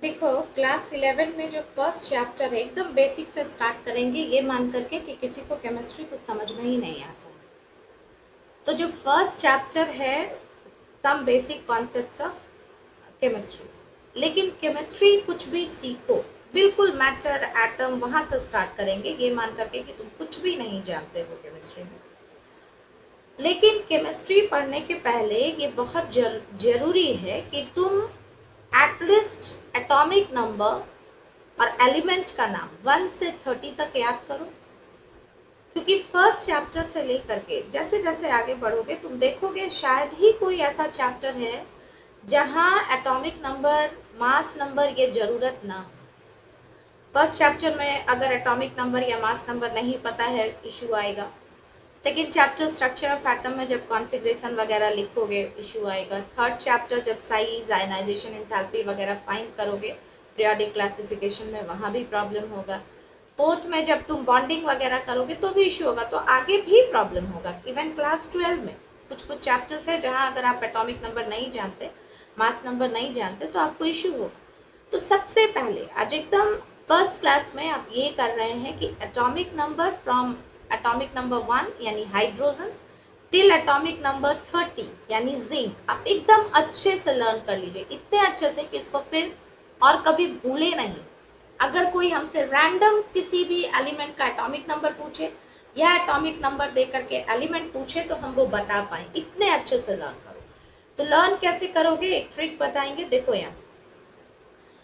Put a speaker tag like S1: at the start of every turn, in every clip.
S1: देखो, क्लास 11 में जो फर्स्ट चैप्टर है एकदम बेसिक से स्टार्ट करेंगे, ये मान करके कि किसी को केमिस्ट्री कुछ समझ में ही नहीं आता है। तो जो फर्स्ट चैप्टर है, some basic concepts of chemistry. लेकिन केमिस्ट्री कुछ भी सीखो, बिल्कुल मैटर एटम वहां से स्टार्ट करेंगे, ये मान करके कि तुम कुछ भी नहीं जानते हो केमिस्ट्री में। लेकिन केमिस्ट्री पढ़ने के पहले ये बहुत जरूरी है कि तुम एटलीस्ट एटॉमिक नंबर और एलिमेंट का नाम 1 से 30 तक याद करो। क्योंकि फर्स्ट चैप्टर से लेकर के जैसे जैसे आगे बढ़ोगे तुम देखोगे शायद ही कोई ऐसा चैप्टर है जहां एटॉमिक नंबर, मास नंबर ये जरूरत ना हो। फर्स्ट चैप्टर में अगर एटॉमिक नंबर या मास नंबर नहीं पता है, इशू आएगा। Second chapter structure of atom में जब कॉन्फ़िगरेशन वगैरह लिखोगे, इशू आएगा। थर्ड चैप्टर जब साइज, आयनाइजेशन, एंथैल्पी वगैरह फाइंड करोगे पीरियोडिक क्लासिफिकेशन में, वहां भी प्रॉब्लम होगा। फोर्थ में जब तुम बॉन्डिंग वगैरह करोगे तो भी इशू होगा, तो आगे भी प्रॉब्लम होगा। इवन क्लास 12 में कुछ कुछ चैप्टर्स है जहां अगर आप एटॉमिक नंबर नहीं जानते, मास नंबर नहीं जानते, तो आपको इशू होगा। तो सबसे पहले आज एकदम फर्स्ट क्लास में आप ये कर रहे हैं कि atomic number from atomic number 1 यानी हाइड्रोजन टिल एटॉमिक नंबर 30 यानी जिंक, आप एकदम अच्छे से लर्न कर लीजिए, इतने अच्छे से कि इसको फिर और कभी भूले नहीं। अगर कोई हमसे रैंडम किसी भी एलिमेंट का एटॉमिक नंबर पूछे या एटॉमिक नंबर दे करके एलिमेंट पूछे तो हम वो बता पाए, इतने अच्छे से लर्न करो। तो लर्न कैसे करोगे, एक ट्रिक बताएंगे, देखो यहाँ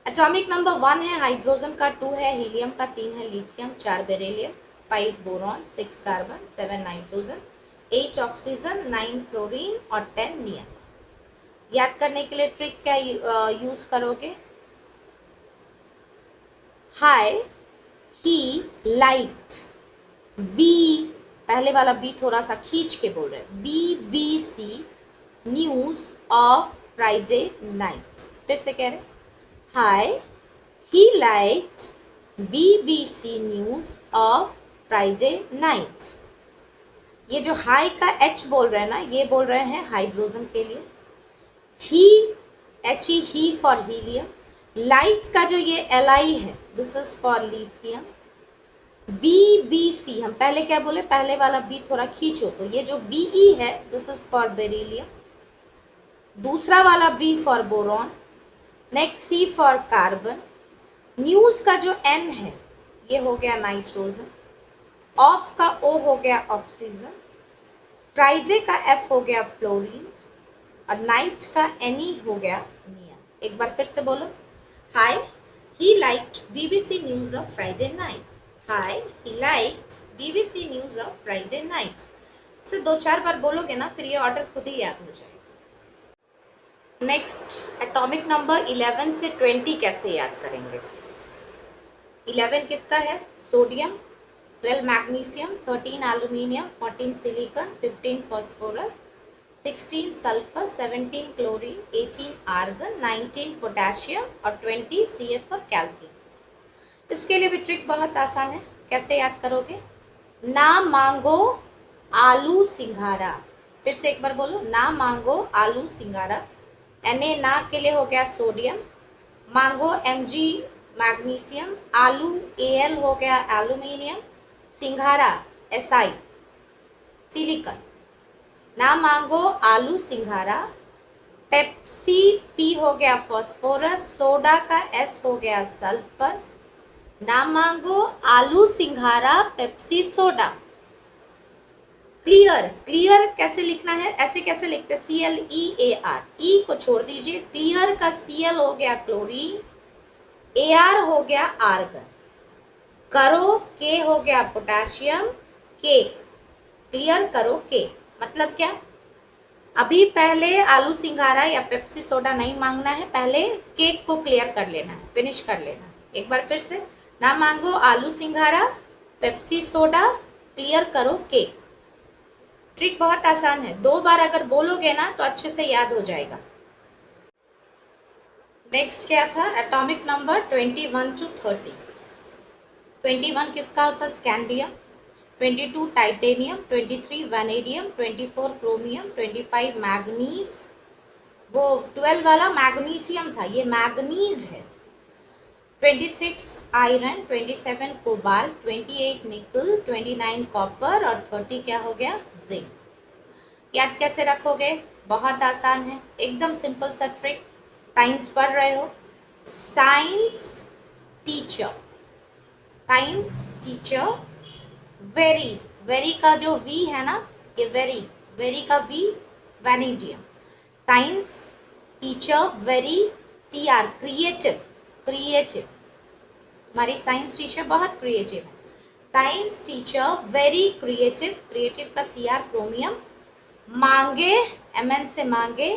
S1: एटॉमिक नंबर 1 है हाइड्रोजन का, 2 है हीलियम का, 3 है lithium, 4 beryllium, 5 boron, 6 carbon, 7 nitrogen, 8 oxygen, 9 fluorine और 10 नियन। याद करने के लिए ट्रिक क्या यूज करोगे, हाई, ही, लाइट, बी, पहले वाला बी थोड़ा सा खींच के बोल रहे हैं, BBC news of Friday night. फिर से कह रहे हैं, high, he liked BBC news of Friday night। ये जो हाई का H बोल रहे हैं ना, ये बोल रहे हैं हाइड्रोजन के लिए। ही, HE, he for helium. Light का जो ये Li है, this is for lithium. BBC, हम पहले क्या बोले, पहले वाला बी थोड़ा खींचो, तो ये जो BE है, दिस इज फॉर बेरिलियम। दूसरा वाला B for boron. Next C for carbon. न्यूज का जो N है, ये हो गया नाइट्रोजन। ऑफ का O हो गया ऑक्सीजन। फ्राइडे का F हो गया फ्लोरीन। और नाइट का Ne हो गया नियन। एक बार फिर से बोलो, hi, he liked BBC news of Friday night. Hi, he liked BBC news of Friday night. से 2-4 बार बोलोगे ना, फिर ये ऑर्डर खुद ही याद हो जाएगा। नेक्स्ट एटॉमिक नंबर 11 से 20 कैसे याद करेंगे। 11 किसका है, sodium, 12 magnesium, 13 aluminium, 14 silicon, 15 phosphorus, 16 sulphur, 17 chlorine, 18 argon, 19 potassium और 20 CF और कैल्शियम। इसके लिए भी ट्रिक बहुत आसान है, कैसे याद करोगे, ना मांगो आलू सिंघारा। फिर से एक बार बोलो, ना मांगो आलू सिंघारा। Na ना के लिए हो गया सोडियम, मांगो Mg मैग्नीशियम, आलू Al हो गया एल्यूमिनियम, सिंघारा Si सिलिकॉन। ना मांगो आलू सिंघारा। पेप्सी P हो गया फास्फोरस, सोडा का S हो गया सल्फर। ना मांगो आलू सिंघारा पेप्सी सोडा। क्लियर, क्लियर कैसे लिखना है, ऐसे कैसे लिखते, CLEAR, ई को छोड़ दीजिए, क्लियर का Cl हो गया क्लोरीन, Ar हो गया आर्गन, करो के हो गया पोटेशियम, केक, क्लियर करो केक। मतलब क्या, अभी पहले आलू सिंघारा या पेप्सी सोडा नहीं मांगना है, पहले केक को क्लियर कर लेना है, फिनिश कर लेना है। एक बार फिर से, ना मांगो आलू सिंघारा पेप्सी सोडा, क्लियर करो केक। ट्रिक बहुत आसान है, 2 बार अगर बोलोगे ना तो अच्छे से याद हो जाएगा। नेक्स्ट क्या था, एटॉमिक नंबर 21 to 30। 21 किसका होता है, scandium, 22 titanium, 23 vanadium, 24 chromium, 25 manganese, वो 12 वाला मैग्नीशियम था, ये मैग्नीज है। 26 आयरन, 27 कोबाल्ट, 28 निकल, 29 कॉपर और 30 क्या हो गया, जिंक। याद कैसे रखोगे, बहुत आसान है, एकदम सिंपल सा ट्रिक। साइंस पढ़ रहे हो, science teacher, science teacher, very, very का जो वी है ना, ये वेरी, वेरी का V vanadium. Science teacher very, C R creative, creative, हमारी साइंस टीचर बहुत क्रिएटिव है। Science teacher very creative, creative का सी आर क्रोमियम। मांगे, एमएन से मांगे,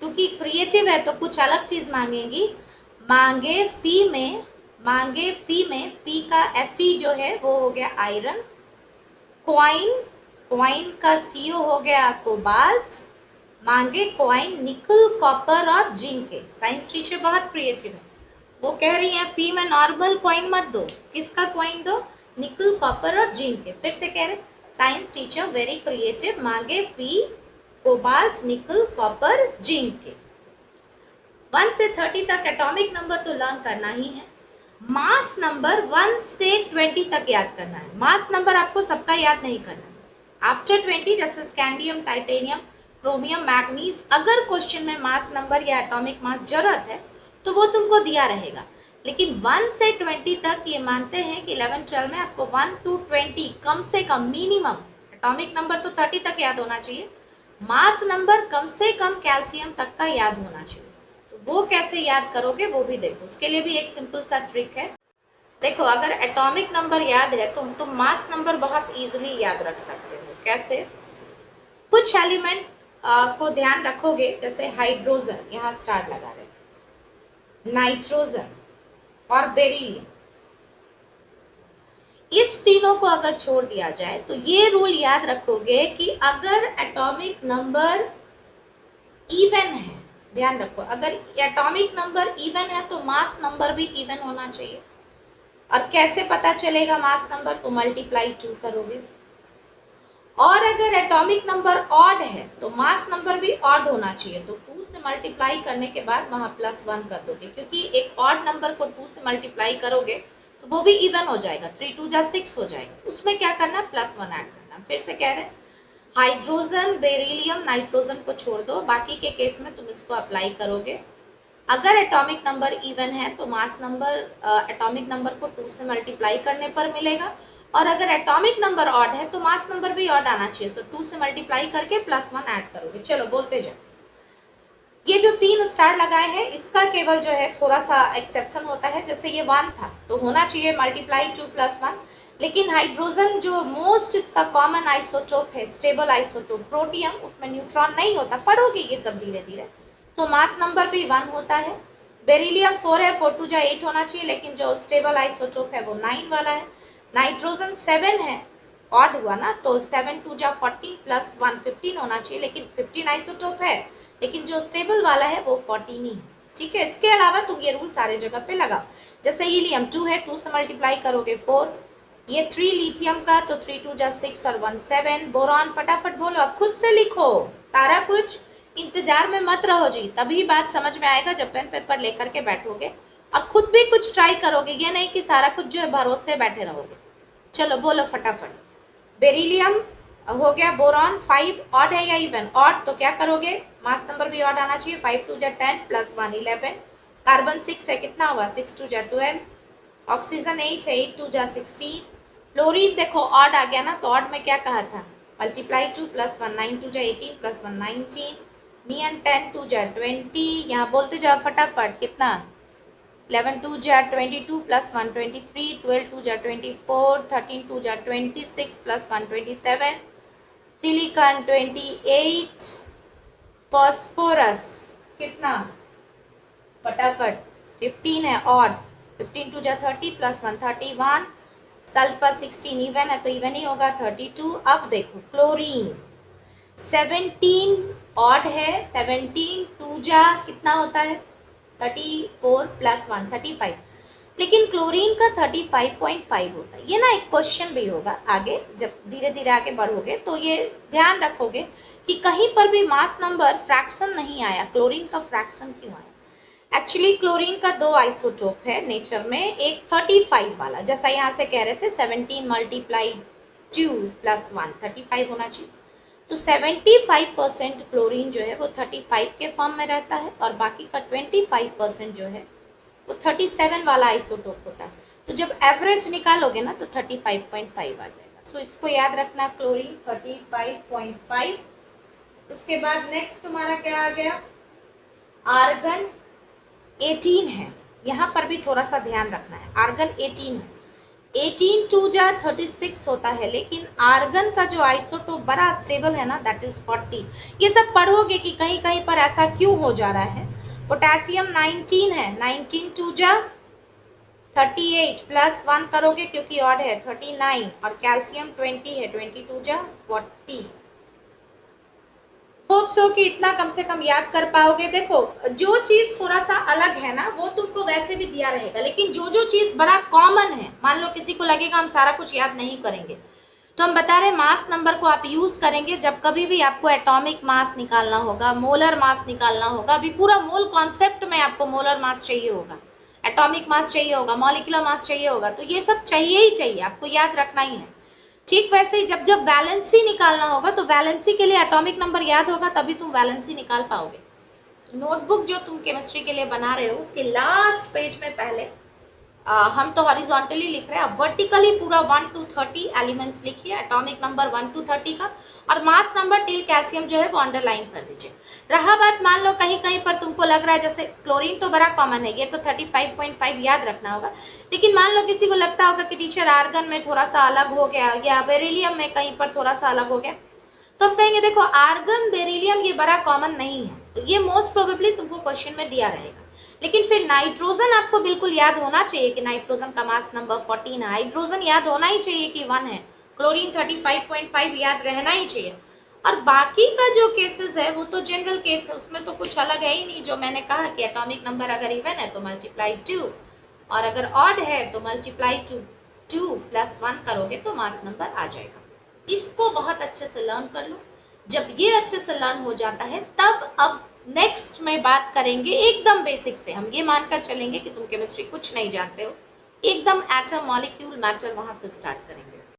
S1: क्योंकि क्रिएटिव है तो कुछ अलग चीज मांगेंगी। मांगे फी में, मांगे फी में, फी का एफई जो है वो हो गया आयरन। क्वाइन, क्वाइन का सीओ हो गया कोबाल्ट। मांगे क्वाइन निकल, कॉपर और जिंक के। साइंस टीचर बहुत क्रिएटिव है, वो कह रही है फी में नॉर्मल क्वाइन मत दो, किसका क्वाइन दो, निकल, कॉपर और जिंक के। फिर से कह रहे साइंस टीचर वेरी क्रिएटिव, मांगे फी कोबाल्ट, निकल, कॉपर, जिंक के। 1 से 30 तक एटॉमिक नंबर तो लर्न करना ही है। मास नंबर 1 से 20 तक याद करना है। मास नंबर आपको सबका याद नहीं करना है। आफ्टर 20 जैसे स्कैंडियम, टाइटेनियम, क्रोमियम, मैग्नीज, अगर क्वेश्चन में मास नंबर या एटॉमिक मास जरूरत है तो वो तुमको दिया रहेगा। लेकिन 1 से 20 तक ये मानते हैं कि 11-12 में आपको 1 to 20 कम से कम मिनिमम, एटॉमिक नंबर तो 30 तक याद होना चाहिए, मास नंबर कम से कम कैल्शियम तक का याद होना चाहिए। वो कैसे याद करोगे वो भी देखो, उसके लिए भी एक सिंपल सा ट्रिक है। देखो अगर एटॉमिक नंबर याद है तो तुम मास नंबर बहुत इजीली याद रख सकते हो। कैसे, कुछ एलिमेंट को ध्यान रखोगे, जैसे हाइड्रोजन, यहाँ स्टार लगा रहे, नाइट्रोजन और बेरिलियम, इस तीनों को अगर छोड़ दिया जाए तो ये रूल याद रखोगे कि अगर एटॉमिक नंबर इवन है, ध्यान रखो, अगर एटॉमिक नंबर इवन है तो मास नंबर भी इवन होना चाहिए। और कैसे पता चलेगा मास नंबर, तो मल्टीप्लाई 2 करोगे। और अगर एटॉमिक नंबर ऑड है तो मास नंबर भी ऑड होना चाहिए, तो 2 से मल्टीप्लाई करने के बाद वहां +1 कर दोगे, क्योंकि एक ऑड नंबर को 2 से मल्टीप्लाई करोगे तो वो भी इवन हो जाएगा, 3 2 जा 6 हो जाएगा, उसमें क्या करना, +1 ऐड करना। फिर से कह रहे हैं हाइड्रोजन, बेरिलियम, नाइट्रोजन को छोड़ दो, बाकी के केस में तुम इसको अप्लाई करोगे। अगर एटॉमिक नंबर इवन है तो मास नंबर एटॉमिक नंबर को 2 से मल्टीप्लाई करने पर मिलेगा, और अगर एटॉमिक नंबर ऑड है तो मास नंबर भी ऑड आना चाहिए, सो 2 से मल्टीप्लाई करके +1 ऐड करोगे। चलो बोलते जाओ। ये जो 3 स्टार लगाए हैं इसका केवल जो है थोड़ा सा एक्सेप्शन होता है, जैसे ये 1 था तो होना चाहिए मल्टीप्लाई 2 + 1, लेकिन हाइड्रोजन जो मोस्ट इसका कॉमन आइसोटोप है, स्टेबल आइसोटोप, प्रोटियम, उसमें न्यूट्रॉन नहीं होता, पढ़ोगे ये सब धीरे धीरे, सो मास नंबर भी 1 होता है। बेरिलियम 4 है, 4 2 जा 8 होना चाहिए, लेकिन जो स्टेबल आइसोटोप है वो 9 वाला है। नाइट्रोजन 7 है, ऑड हुआ ना, तो 7 2 जा 14 + 1 15 होना चाहिए, लेकिन 15 आइसोटोप है, लेकिन जो स्टेबल वाला है वो 14 ही है। ठीक है, इसके अलावा तुम ये रूल सारे जगह पे लगाओ। जैसे हीलियम 2 है, 2 से मल्टीप्लाई करोगे 4, ये 3 लिथियम का, तो 3 2 जा 6 और 1 7। बोरॉन फटाफट बोलो, अब खुद से लिखो, सारा कुछ इंतजार में मत रहो जी, तभी बात समझ में आएगा जब पेन पेपर लेकर के बैठोगे और खुद भी कुछ ट्राई करोगे, ये नहीं कि सारा कुछ जो है भरोसे बैठे रहोगे। चलो बोलो फटाफट। बेरिलियम हो गया, बोरॉन 5 ऑड है या इवन, ऑड, तो क्या करोगे, मास नंबर भी ऑड आना चाहिए, 5 2 जा 10 + 1 11। कार्बन 6 है, कितना हुआ, 6 2 जा 12। ऑक्सीजन 8 है, 8 2 जा 16। फ्लोरीन देखो ऑड आ गया ना, तो ऑड में क्या कहा था, मल्टीप्लाई 2 + 1 9 2 जा 18 + 1 19। नियन 10 2 जा 20, यहाँ बोलते जाओ फटाफट, कितना, 11 2 जा 22 + 1 23, 12 2 जा 24, 13 2 जा 26 + 1 27, सिलिकॉन 28, फास्फोरस कितना, फटाफट 15 है, ऑड, 15 2 जा 30 + 1 31, सल्फर 16 इवन है तो इवन ही होगा 32। अब देखो क्लोरीन 17 ऑड है, 17 2 जा कितना होता है, 34 + 1 35, लेकिन क्लोरीन का 35.5 होता है। ये ना एक क्वेश्चन भी होगा आगे, जब धीरे धीरे आगे बढ़ोगे तो ये ध्यान रखोगे कि कहीं पर भी मास नंबर फ्रैक्शन नहीं आया, क्लोरीन का फ्रैक्शन क्यों आया। एक्चुअली क्लोरीन का दो आइसोटोप है नेचर में, एक 35 वाला, जैसा यहाँ से कह रहे थे 17 मल्टीप्लाई 2 प्लस 1 35 होना चाहिए। तो 75% क्लोरीन जो है वो 35 के फॉर्म में रहता है और बाकी का 25% जो है वो 37 वाला आइसोटोप होता है। तो जब एवरेज निकालोगे ना तो 35.5 आ जाएगा। सो इसको याद रखना, क्लोरीन 35.5। उसके बाद नेक्स्ट तुम्हारा क्या आ गया, आर्गन 18 है। यहाँ पर भी थोड़ा सा ध्यान रखना है, आर्गन 18 है। 18 2 जा 36 होता है, लेकिन आर्गन का जो आइसोटोप बड़ा स्टेबल है ना, दैट इज 40। ये सब पढ़ोगे कि कहीं कहीं पर ऐसा क्यों हो जा रहा है। पोटेशियम 19 है, 19 2 जा 38 प्लस 1 करोगे क्योंकि ऑड है 39, और कैल्शियम 20 है, 22 जा 40। होप सो कि इतना कम से कम याद कर पाओगे। देखो जो चीज थोड़ा सा अलग है ना वो तुमको वैसे भी दिया रहेगा, लेकिन जो जो चीज बड़ा कॉमन है, मान लो किसी को लगेगा हम सारा कुछ याद नहीं करेंगे, तो हम बता रहे मास नंबर को आप यूज करेंगे जब कभी भी आपको एटॉमिक मास निकालना होगा, मोलर मास निकालना होगा। अभी पूरा मोल कॉन्सेप्ट में आपको मोलर मास चाहिए होगा, एटॉमिक मास चाहिए होगा, मॉलिक्यूलर मास चाहिए होगा, तो ये सब चाहिए ही चाहिए, आपको याद रखना ही है। ठीक वैसे ही जब जब वैलेंसी निकालना होगा तो वैलेंसी के लिए एटॉमिक नंबर याद होगा, तभी तुम वैलेंसी निकाल पाओगे। तो नोटबुक जो तुम केमिस्ट्री के लिए बना रहे हो उसके लास्ट पेज में पहले हम तो हॉरिजॉन्टली लिख रहे हैं, अब वर्टिकली पूरा 1 to 30 एलिमेंट्स लिखिए, एटॉमिक नंबर 1 to 30 का, और मास नंबर टिल कैल्शियम जो है वो अंडरलाइन कर दीजिए। रहा बात, मान लो कहीं कहीं पर तुमको लग रहा है, जैसे क्लोरीन तो बड़ा कॉमन है, ये तो 35.5 याद रखना होगा, लेकिन मान लो किसी को लगता होगा कि टीचर आर्गन में थोड़ा सा अलग हो गया या बेरिलियम में कहीं पर थोड़ा सा अलग हो गया, तो हम कहेंगे देखो आर्गन बेरिलियम ये बड़ा कॉमन नहीं है, तो ये मोस्ट प्रोबेबली तुमको क्वेश्चन में दिया रहेगा। लेकिन फिर नाइट्रोजन आपको बिल्कुल याद होना चाहिए कि नाइट्रोजन का मास नंबर 14 है, हाइड्रोजन याद होना ही चाहिए कि 1 है, क्लोरीन 35.5 याद रहना ही चाहिए। और बाकी का जो केसेस है वो तो जनरल केस है, उसमें तो कुछ अलग है ही नहीं। जो मैंने कहा कि एटॉमिक नंबर अगर इवन है तो मल्टीप्लाई 2, और अगर ऑड है तो मल्टीप्लाई 2 प्लस 1 करोगे तो मास नंबर आ जाएगा। इसको बहुत अच्छे से लर्न कर लो। जब ये अच्छे से लर्न हो जाता है तब अब नेक्स्ट में बात करेंगे एकदम बेसिक से। हम ये मानकर चलेंगे कि तुम केमिस्ट्री कुछ नहीं जानते हो, एकदम एटम मॉलिक्यूल मैटर वहां से स्टार्ट करेंगे।